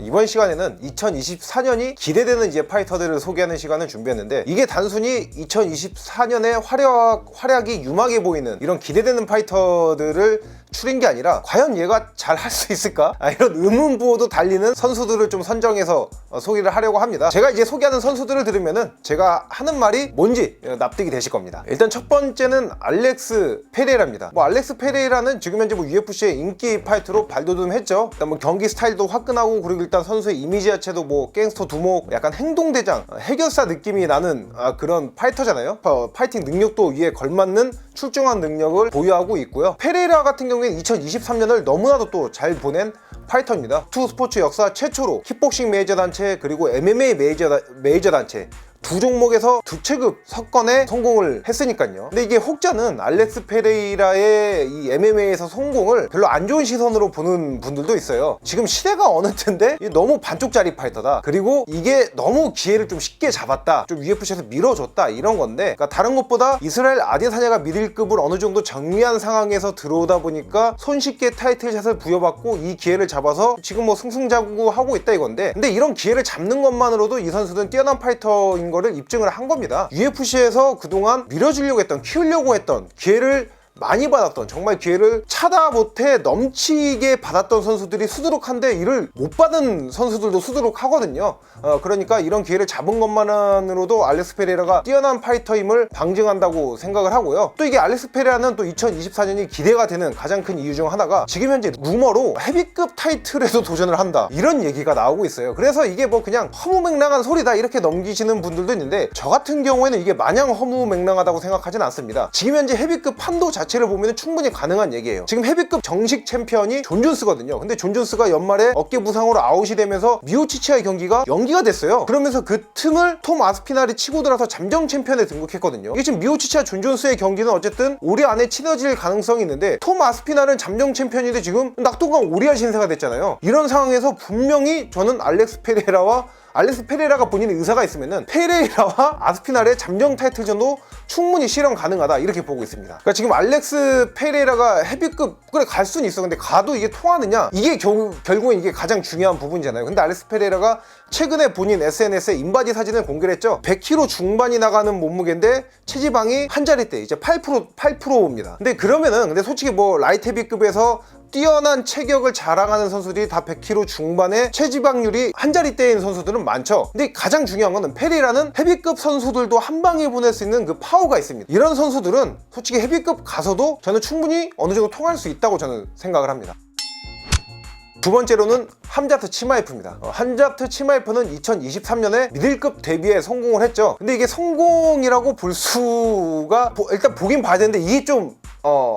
이번 시간에는 2024년이 기대되는 이제 파이터들을 소개하는 시간을 준비했는데, 이게 단순히 2024년에 활약이 유망해 보이는 이런 기대되는 파이터들을 추린 게 아니라 과연 얘가 잘 할 수 있을까? 이런 의문부호도 달리는 선수들을 좀 선정해서 소개를 하려고 합니다. 제가 이제 소개하는 선수들을 들으면은 제가 하는 말이 뭔지 납득이 되실 겁니다. 일단 첫 번째는 알렉스 페레이라입니다. 알렉스 페레이라는 지금 현재 UFC의 인기 파이터로 발돋움했죠. 일단 경기 스타일도 화끈하고, 그리고 일단 선수의 이미지 자체도 갱스터 두목, 약간 행동대장, 해결사 느낌이 나는 그런 파이터잖아요. 파이팅 능력도 위에 걸맞는 출중한 능력을 보유하고 있고요. 페레이라 같은 경우에는 2023년을 너무나도 또 잘 보낸 파이터입니다. 투 스포츠 역사 최초로 킥복싱 메이저 단체 그리고 MMA 메이저 단체 두 종목에서 두 체급 석권에 성공을 했으니까요. 근데 이게 혹자는 알렉스 페레이라의 이 MMA에서 성공을 별로 안 좋은 시선으로 보는 분들도 있어요. 지금 시대가 어느 때인데 너무 반쪽짜리 파이터다, 그리고 이게 너무 기회를 좀 쉽게 잡았다, 좀 UFC에서 밀어줬다, 이런 건데, 그러니까 다른 것보다 이스라엘 아데사냐가 미들급을 어느 정도 정리한 상황에서 들어오다 보니까 손쉽게 타이틀샷을 부여받고 이 기회를 잡아서 지금 승승장구하고 있다 이건데, 근데 이런 기회를 잡는 것만으로도 이 선수는 뛰어난 파이터인 거를 입증을 한 겁니다. UFC에서 그동안 밀어주려고 했던, 키우려고 했던, 기회를 많이 받았던, 정말 기회를 차다 못해 넘치게 받았던 선수들이 수두룩한데 이를 못 받은 선수들도 수두룩하거든요. 그러니까 이런 기회를 잡은 것만으로도 알렉스 페레이라가 뛰어난 파이터임을 방증한다고 생각을 하고요. 또 이게 알렉스 페레이라는 또 2024년이 기대가 되는 가장 큰 이유 중 하나가 지금 현재 루머로 헤비급 타이틀에도 도전을 한다, 이런 얘기가 나오고 있어요. 그래서 이게 그냥 허무맹랑한 소리다 이렇게 넘기시는 분들도 있는데, 저 같은 경우에는 이게 마냥 허무맹랑하다고 생각하진 않습니다. 지금 현재 헤비급 판도 자체를 보면 충분히 가능한 얘기예요. 지금 헤비급 정식 챔피언이 존 존스거든요. 근데 존 존스가 연말에 어깨 부상으로 아웃이 되면서 미오치치와의 경기가 연기가 됐어요. 그러면서 그 틈을 톰 아스피날이 치고 들어서 잠정 챔피언에 등극했거든요. 이게 지금 미오치치와 존 존스의 경기는 어쨌든 올해 안에 치러질 가능성이 있는데, 톰 아스피날은 잠정 챔피언인데 지금 낙동강 오리알 신세가 됐잖아요. 이런 상황에서 분명히 저는 알렉스 페레이라가 본인의 의사가 있으면은 페레이라와 아스피날의 잠정 타이틀전도 충분히 실현 가능하다, 이렇게 보고 있습니다. 그러니까 지금 알렉스 페레이라가 헤비급 갈 수는 있어. 근데 가도 이게 통하느냐, 이게 결국엔 이게 가장 중요한 부분이잖아요. 근데 알렉스 페레이라가 최근에 본인 SNS에 인바디 사진을 공개를 했죠. 100kg 중반이 나가는 몸무게인데 체지방이 한 자릿대, 이제 8%입니다. 근데 솔직히 라이트 헤비급에서 뛰어난 체격을 자랑하는 선수들이 다 100kg 중반의 체지방률이 한 자릿대인 선수들은 많죠. 근데 가장 중요한 거는 페레이라는 헤비급 선수들도 한 방에 보낼 수 있는 그 파워가 있습니다. 이런 선수들은 솔직히 헤비급 가서도 저는 충분히 어느 정도 통할 수 있다고 저는 생각을 합니다. 두 번째로는 함자트 치마에프입니다. 함자트 치마에프는 2023년에 미들급 데뷔에 성공을 했죠. 근데 이게 성공이라고 볼 수가, 일단 보긴 봐야 되는데 이게 좀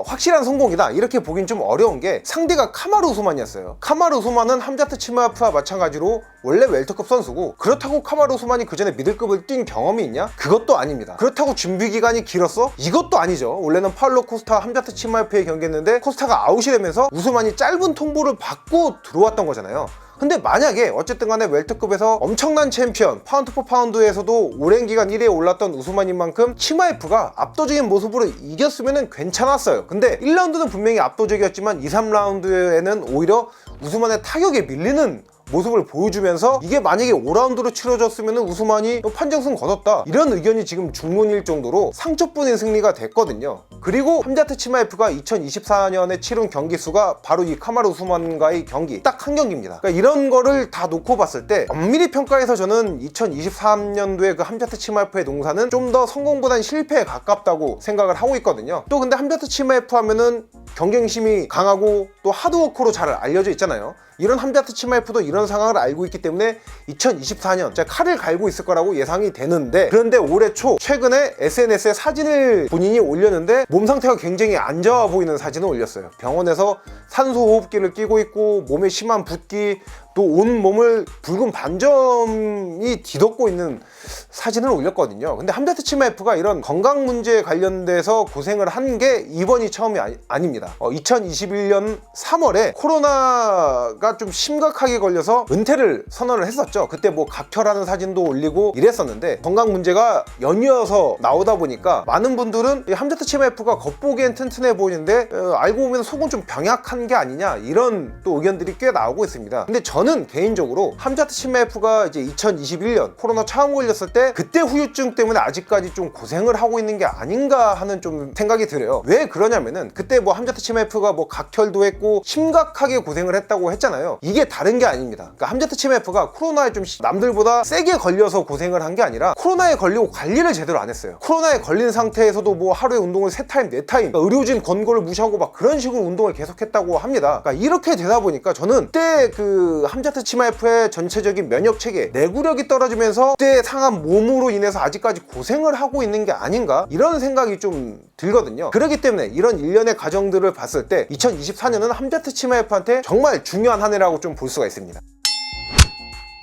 확실한 성공이다 이렇게 보긴 좀 어려운 게, 상대가 카마루 우스만이었어요. 카마루 우스만은 함자트 치마에프와 마찬가지로 원래 웰터급 선수고, 그렇다고 카마루 우스만이 그 전에 미들급을 뛴 경험이 있냐? 그것도 아닙니다. 그렇다고 준비 기간이 길었어? 이것도 아니죠. 원래는 파울로 코스타 함자트 치마에프의 경기였는데 코스타가 아웃이 되면서 우스만이 짧은 통보를 받고 들어왔던 거잖아요. 근데 만약에 어쨌든 간에 웰터급에서 엄청난 챔피언, 파운드 포 파운드에서도 오랜 기간 1위에 올랐던 우스만인 만큼 치마에프가 압도적인 모습으로 이겼으면 괜찮았어요. 근데 1라운드는 분명히 압도적이었지만 2, 3라운드에는 오히려 우스만의 타격에 밀리는 모습을 보여주면서, 이게 만약에 5라운드로 치러졌으면 우스만이 판정승 거뒀다, 이런 의견이 지금 중론일 정도로 상처뿐인 승리가 됐거든요. 그리고 함자트 치마에프가 2024년에 치른 경기 수가 바로 이 카마루 우스만과의 경기 딱 한 경기입니다. 그러니까 이런 거를 다 놓고 봤을 때 엄밀히 평가해서 저는 2023년도에 그 함자트 치마에프의 농사는 좀 더 성공보단 실패에 가깝다고 생각을 하고 있거든요. 또 근데 함자트 치마에프 하면은 경쟁심이 강하고 또 하드워커로 잘 알려져 있잖아요. 이런 함자트 치마에프도 이런 상황을 알고 있기 때문에 2024년 제가 칼을 갈고 있을 거라고 예상이 되는데, 그런데 올해 초 최근에 SNS에 사진을 본인이 올렸는데 몸 상태가 굉장히 안 좋아 보이는 사진을 올렸어요. 병원에서 산소호흡기를 끼고 있고 몸에 심한 붓기, 또 온 몸을 붉은 반점이 뒤덮고 있는 사진을 올렸거든요. 근데 함자트 치마에프가 이런 건강 문제에 관련돼서 고생을 한 게 이번이 처음이 아닙니다. 2021년 3월에 코로나가 좀 심각하게 걸려서 은퇴를 선언을 했었죠. 그때 각혈하는 사진도 올리고 이랬었는데, 건강 문제가 연이어서 나오다 보니까 많은 분들은 이 함자트 치마에프가 겉보기엔 튼튼해 보이는데 알고 보면 속은 좀 병약한 게 아니냐, 이런 또 의견들이 꽤 나오고 있습니다. 근데 저는 저는 개인적으로 함자트 치마F가 이제 2021년 코로나 처음 걸렸을 때 그때 후유증 때문에 아직까지 좀 고생을 하고 있는 게 아닌가 하는 좀 생각이 들어요. 왜 그러냐면은 그때 뭐 함자트 치마F가 뭐 각혈도 했고 심각하게 고생을 했다고 했잖아요. 이게 다른 게 아닙니다. 그러니까 함자트 치마F가 코로나에 좀 남들보다 세게 걸려서 고생을 한 게 아니라 코로나에 걸리고 관리를 제대로 안 했어요. 코로나에 걸린 상태에서도 뭐 하루에 운동을 3타임 4타임 그러니까 의료진 권고를 무시하고 막 그런 식으로 운동을 계속했다고 합니다. 그러니까 이렇게 되다 보니까 저는 그때 그 함자트 치마F의 전체적인 면역 체계, 내구력이 떨어지면서 그때 상한 몸으로 인해서 아직까지 고생을 하고 있는 게 아닌가 이런 생각이 좀 들거든요. 그렇기 때문에 이런 일련의 과정들을 봤을 때 2024년은 함자트 치마F한테 정말 중요한 한 해라고 좀 볼 수가 있습니다.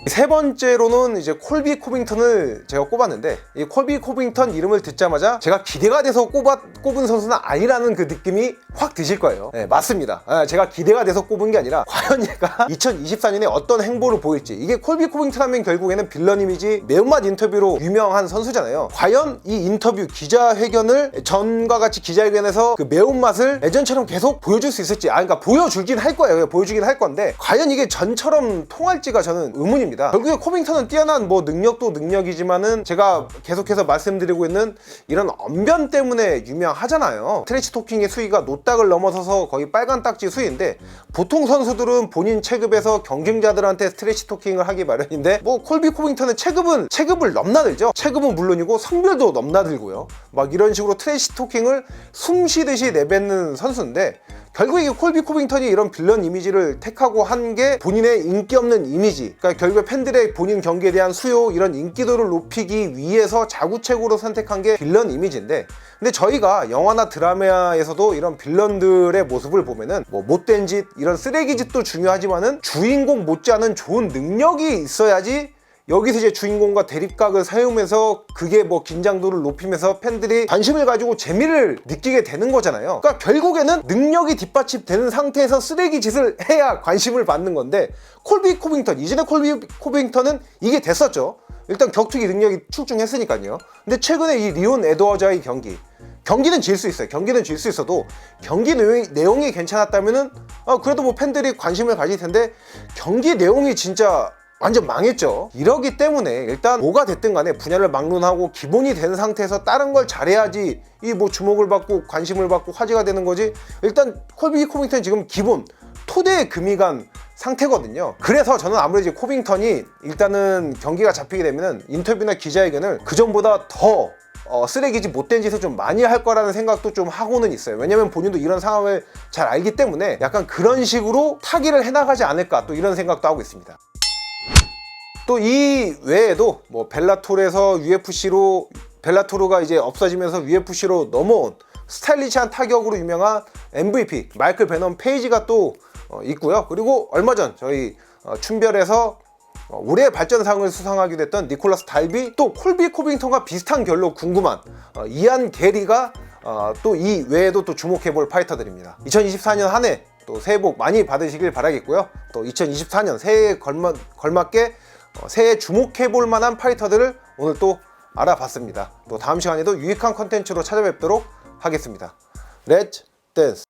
세 번째로는 이제 콜비 코빙턴을 제가 꼽았는데 이 콜비 코빙턴 이름을 듣자마자 제가 기대가 돼서 꼽은 선수는 아니라는 그 느낌이 확 드실 거예요. 네, 맞습니다. 제가 기대가 돼서 꼽은 게 아니라 과연 얘가 2024년에 어떤 행보를 보일지. 이게 콜비 코빙턴 하면 결국에는 빌런 이미지 매운맛 인터뷰로 유명한 선수잖아요. 과연 이 인터뷰 기자회견을 전과 같이 기자회견에서 그 매운맛을 예전처럼 계속 보여줄 수 있을지. 그러니까 보여주긴 할 거예요. 보여주긴 할 건데 과연 이게 전처럼 통할지가 저는 의문입니다. 결국에 코빙턴은 뛰어난 뭐 능력도 능력이지만은 제가 계속해서 말씀드리고 있는 이런 언변 때문에 유명하잖아요. 트래시 토킹의 수위가 노딱을 넘어서서 거의 빨간 딱지 수위인데 보통 선수들은 본인 체급에서 경쟁자들한테 트래시 토킹을 하기 마련인데 뭐 콜비 코빙턴은 체급을 넘나들죠. 체급은 물론이고 성별도 넘나들고요. 막 이런 식으로 트래시 토킹을 숨쉬듯이 내뱉는 선수인데 결국에 콜비 코빙턴이 이런 빌런 이미지를 택하고 한 게 본인의 인기 없는 이미지, 그러니까 결국에 팬들의 본인 경기에 대한 수요, 이런 인기도를 높이기 위해서 자구책으로 선택한 게 빌런 이미지인데, 근데 저희가 영화나 드라마에서도 이런 빌런들의 모습을 보면은 뭐 못된 짓, 이런 쓰레기 짓도 중요하지만은 주인공 못지않은 좋은 능력이 있어야지 여기서 이제 주인공과 대립각을 세우면서 그게 뭐 긴장도를 높이면서 팬들이 관심을 가지고 재미를 느끼게 되는 거잖아요. 그러니까 결국에는 능력이 뒷받침되는 상태에서 쓰레기 짓을 해야 관심을 받는 건데, 콜비 코빙턴, 이전에 콜비 코빙턴은 이게 됐었죠. 일단 격투기 능력이 출중했으니까요. 근데 최근에 이 리온 에드워즈와의 경기는 질 수 있어요. 경기는 질 수 있어도 경기 내용이 괜찮았다면은 그래도 뭐 팬들이 관심을 가질 텐데, 경기 내용이 진짜 완전 망했죠. 이러기 때문에 일단 뭐가 됐든 간에 분야를 막론하고 기본이 된 상태에서 다른 걸 잘해야지 이 뭐 주목을 받고 관심을 받고 화제가 되는 거지. 일단 콜비 코빙턴이 지금 기본 토대에 금이 간 상태거든요. 그래서 저는 아무래도 이제 코빙턴이 일단은 경기가 잡히게 되면은 인터뷰나 기자회견을 그전보다 더 쓰레기지 못된 짓을 좀 많이 할 거라는 생각도 좀 하고는 있어요. 왜냐면 본인도 이런 상황을 잘 알기 때문에 약간 그런 식으로 타기를 해나가지 않을까, 또 이런 생각도 하고 있습니다. 또 이 외에도 뭐 벨라토르에서 UFC로, 벨라토르가 이제 없어지면서 UFC로 넘어온 스타일리시한 타격으로 유명한 MVP 마이클 베넘 페이지가 또 있고요. 그리고 얼마 전 저희 춘별에서 올해의 발전상을 수상하기도 했던 니콜라스 달비, 또 콜비 코빙턴과 비슷한 결로 궁금한 이안 게리가 또 이 외에도 또 주목해볼 파이터들입니다. 2024년 한 해 또 새해 복 많이 받으시길 바라겠고요. 또 2024년 새해에 걸맞게 새해 주목해볼 만한 파이터들을 오늘 또 알아봤습니다. 또 다음 시간에도 유익한 컨텐츠로 찾아뵙도록 하겠습니다. 렛츠 댄스!